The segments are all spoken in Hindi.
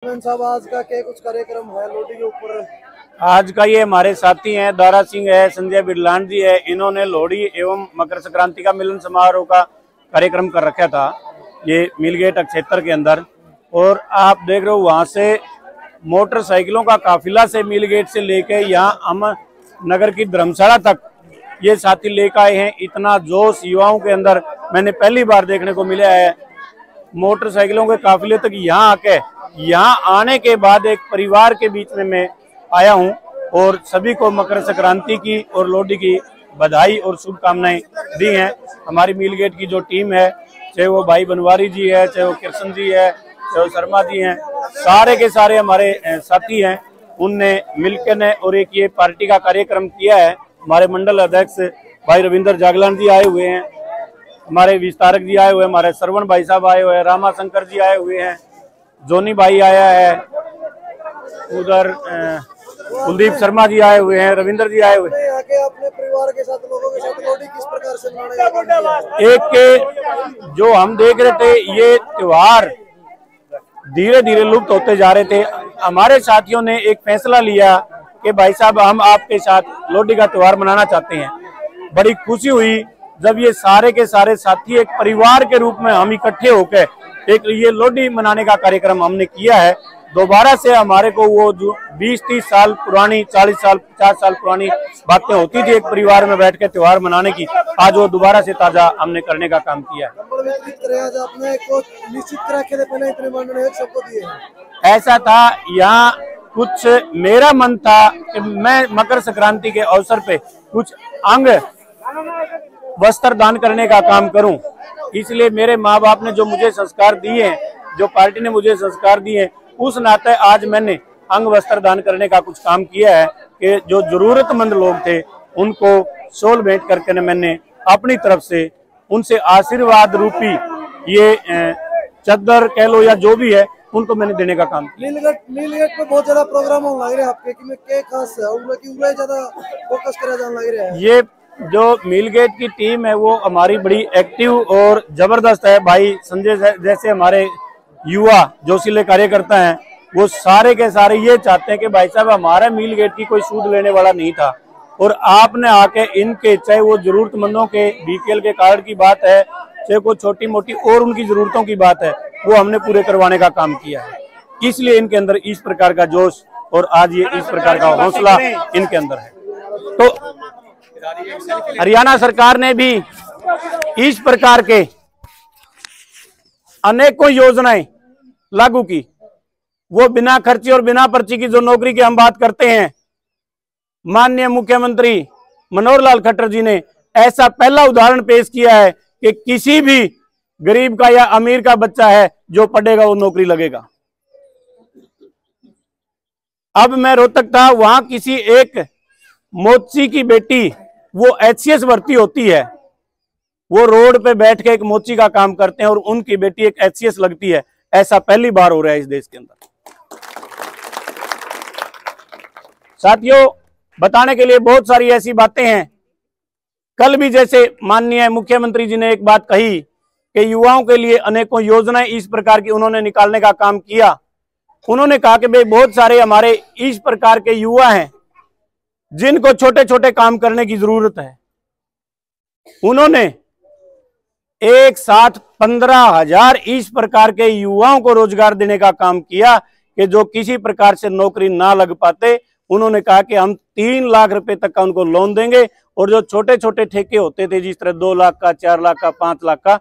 साहब आज का क्या कुछ कार्यक्रम है लोडी के ऊपर? आज का ये हमारे साथी हैं, दारा सिंह है, संजय बिरलान जी है। इन्होंने लोहड़ी एवं मकर संक्रांति का मिलन समारोह का कार्यक्रम कर रखा था ये मिलगेट क्षेत्र के अंदर। और आप देख रहे हो वहां से मोटरसाइकिलों का काफिला से मिलगेट से लेके यहाँ अमर नगर की धर्मशाला तक ये साथी लेकर आए हैं। इतना जोश युवाओं के अंदर मैंने पहली बार देखने को मिला है। मोटरसाइकिलों के काफिले तक यहाँ आके, यहाँ आने के बाद एक परिवार के बीच में मैं आया हूँ और सभी को मकर संक्रांति की और लोहड़ी की बधाई और शुभकामनाएं दी हैं। हमारी मिलगेट की जो टीम है, चाहे वो भाई बनवारी जी है, चाहे वो कृष्ण जी है, चाहे वो शर्मा जी हैं, सारे के सारे हमारे साथी हैं। उनने मिलकर ने और एक ये पार्टी का कार्यक्रम किया है। हमारे मंडल अध्यक्ष भाई रविंद्र जागलान जी आए हुए हैं, हमारे विस्तारक जी आए हुए हैं, हमारे श्रवण भाई साहब आए हुए हैं, रामा शंकर जी आए हुए हैं, जोनी भाई आया है, उधर कुलदीप शर्मा जी आए हुए हैं, रविंद्र जी आए हुए हैं। अपने परिवार के साथ, लोगों के साथ लोहड़ी किस प्रकार से मनाने एक के जो हम देख रहे थे ये त्योहार धीरे धीरे लुप्त होते जा रहे थे। हमारे साथियों ने एक फैसला लिया कि भाई साहब हम आपके साथ लोहड़ी का त्योहार मनाना चाहते हैं। बड़ी खुशी हुई जब ये सारे के सारे साथी एक परिवार के रूप में हम इकट्ठे होकर एक ये लोहड़ी मनाने का कार्यक्रम हमने किया है। दोबारा से हमारे को वो जो 20-30 साल पुरानी, 40 साल 50 साल पुरानी बातें होती थी एक परिवार में बैठ के त्योहार मनाने की, आज वो दोबारा से ताजा हमने करने का काम किया है। ऐसा था यहाँ कुछ मेरा मन था कि मैं मकर संक्रांति के अवसर पे कुछ अंग वस्त्र दान करने का काम करूं। इसलिए मेरे माँ बाप ने जो मुझे संस्कार दिए हैं, जो पार्टी ने मुझे संस्कार दिए हैं, उस नाते आज मैंने अंग वस्त्र दान करने का कुछ काम किया है कि जो जरूरतमंद लोग थे उनको शॉल भेंट करके मैंने अपनी तरफ से उनसे आशीर्वाद रूपी ये चद्दर कह लो या जो भी है उनको मैंने देने का काम किया। नीलगेट पे बहुत ज्यादा प्रोग्राम होने लग रहे हैं आपके, कि में क्या खास है और ज्यादा फोकस करा जाने लग रहा है? ये जो मिलगेट की टीम है वो हमारी बड़ी एक्टिव और जबरदस्त है। भाई संजय जैसे हमारे युवा जोशीले कार्यकर्ता हैं, वो सारे के सारे ये चाहते हैं कि भाई साहब हमारा मिलगेट की कोई सूद लेने वाला नहीं था और आपने आके इनके, चाहे वो जरूरतमंदों के बीपीएल के कार्ड की बात है, चाहे कोई छोटी मोटी और उनकी जरूरतों की बात है, वो हमने पूरे करवाने का काम किया है। इसलिए इनके अंदर इस प्रकार का जोश और आज ये इस प्रकार का हौसला इनके अंदर है। तो हरियाणा सरकार ने भी इस प्रकार के अनेकों योजनाएं लागू की। वो बिना खर्ची और बिना पर्ची की जो नौकरी की हम बात करते हैं, माननीय मुख्यमंत्री मनोहर लाल खट्टर जी ने ऐसा पहला उदाहरण पेश किया है कि किसी भी गरीब का या अमीर का बच्चा है जो पढ़ेगा वो नौकरी लगेगा। अब मैं रोहतक था, वहां किसी एक मोची की बेटी वो एचसीएस भर्ती होती है, वो रोड पे बैठ के एक मोची का काम करते हैं और उनकी बेटी एक एचसीएस लगती है। ऐसा पहली बार हो रहा है इस देश के अंदर। साथियों, बताने के लिए बहुत सारी ऐसी बातें हैं। कल भी जैसे माननीय मुख्यमंत्री जी ने एक बात कही कि युवाओं के लिए अनेकों योजनाएं इस प्रकार की उन्होंने निकालने का काम किया। उन्होंने कहा कि भाई बहुत सारे हमारे इस प्रकार के युवा हैं जिनको छोटे छोटे काम करने की जरूरत है। उन्होंने एक साथ 15,000 इस प्रकार के युवाओं को रोजगार देने का काम किया कि जो किसी प्रकार से नौकरी ना लग पाते। उन्होंने कहा कि हम 3 लाख रुपए तक का उनको लोन देंगे और जो छोटे छोटे ठेके होते थे जिस तरह 2 लाख का, 4 लाख का, 5 लाख का,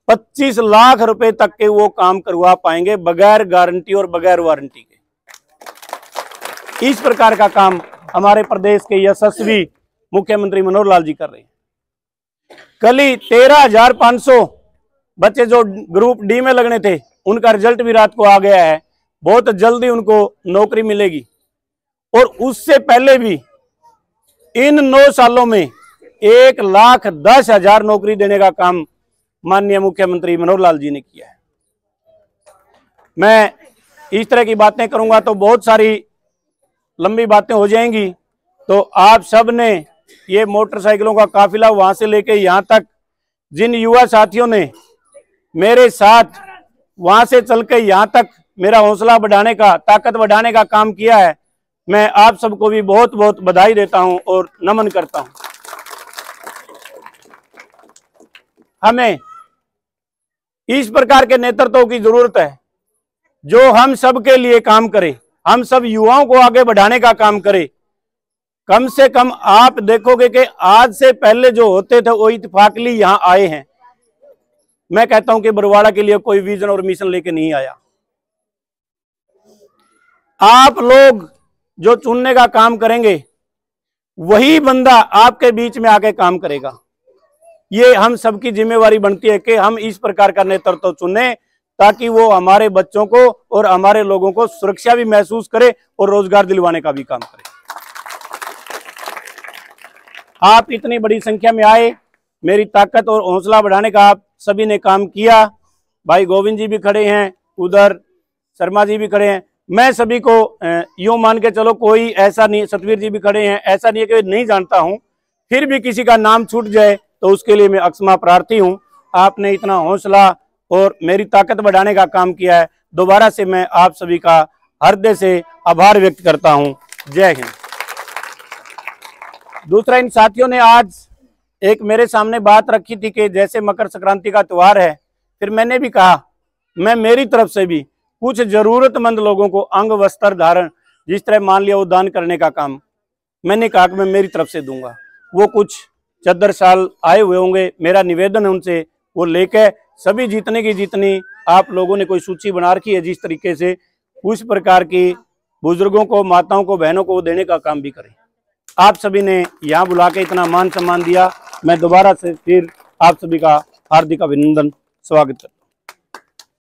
25 लाख रुपए तक के वो काम करवा पाएंगे बगैर गारंटी और बगैर वारंटी के। इस प्रकार का काम हमारे प्रदेश के यशस्वी मुख्यमंत्री मनोहर लाल जी कर रहे हैं। कल ही 13,500 बच्चे जो ग्रुप डी में लगने थे उनका रिजल्ट भी रात को आ गया है। बहुत जल्दी उनको नौकरी मिलेगी और उससे पहले भी इन 9 सालों में 1,10,000 नौकरी देने का काम माननीय मुख्यमंत्री मनोहर लाल जी ने किया है। मैं इस तरह की बातें करूंगा तो बहुत सारी लंबी बातें हो जाएंगी। तो आप सब ने ये मोटरसाइकिलों का काफिला वहां से लेके यहाँ तक, जिन युवा साथियों ने मेरे साथ वहां से चल के यहाँ तक मेरा हौसला बढ़ाने का, ताकत बढ़ाने का काम किया है। मैं आप सबको भी बहुत बहुत बधाई देता हूं और नमन करता हूं। हमें इस प्रकार के नेतृत्व की जरूरत है जो हम सब के लिए काम करे, हम सब युवाओं को आगे बढ़ाने का काम करे। कम से कम आप देखोगे कि आज से पहले जो होते थे वो इत्तेफाकली यहाँ आए हैं। मैं कहता हूं कि बरवाड़ा के लिए कोई विजन और मिशन लेके नहीं आया। आप लोग जो चुनने का काम करेंगे वही बंदा आपके बीच में आके काम करेगा। ये हम सबकी जिम्मेवारी बनती है कि हम इस प्रकार का नेतृत्व चुने ताकि वो हमारे बच्चों को और हमारे लोगों को सुरक्षा भी महसूस करे और रोजगार दिलवाने का भी काम करे। आप इतनी बड़ी संख्या में आए, मेरी ताकत और हौसला बढ़ाने का आप सभी ने काम किया। भाई गोविंद जी भी खड़े हैं, उधर शर्मा जी भी खड़े हैं। मैं सभी को यूं मान के चलो, कोई ऐसा नहीं, सतवीर जी भी खड़े हैं, ऐसा नहीं है कि नहीं जानता हूं, फिर भी किसी का नाम छूट जाए तो उसके लिए मैं अक्षमा प्रार्थी हूं। आपने इतना हौसला और मेरी ताकत बढ़ाने का काम किया है। दोबारा से मैं आप सभी का हृदय से आभार व्यक्त करता हूं। जय हिंद। दूसरा, इन साथियों ने आज एक मेरे सामने बात रखी थी कि जैसे मकर संक्रांति का त्योहार है, फिर मैंने भी कहा मैं मेरी तरफ से भी कुछ जरूरतमंद लोगों को अंग वस्त्र धारण, जिस तरह मान लिया वो दान करने का काम, मैंने कहा कि मैं मेरी तरफ से दूंगा। वो कुछ चद्दर साल आए हुए होंगे, मेरा निवेदन है उनसे वो लेके सभी जितने की जितनी आप लोगों ने कोई सूची बना रखी है, जिस तरीके से उस प्रकार की बुजुर्गों को, माताओं को, बहनों को देने का काम भी करें। आप सभी ने यहाँ बुला के इतना मान सम्मान दिया, मैं दोबारा से फिर आप सभी का हार्दिक अभिनंदन, स्वागत करता हूं।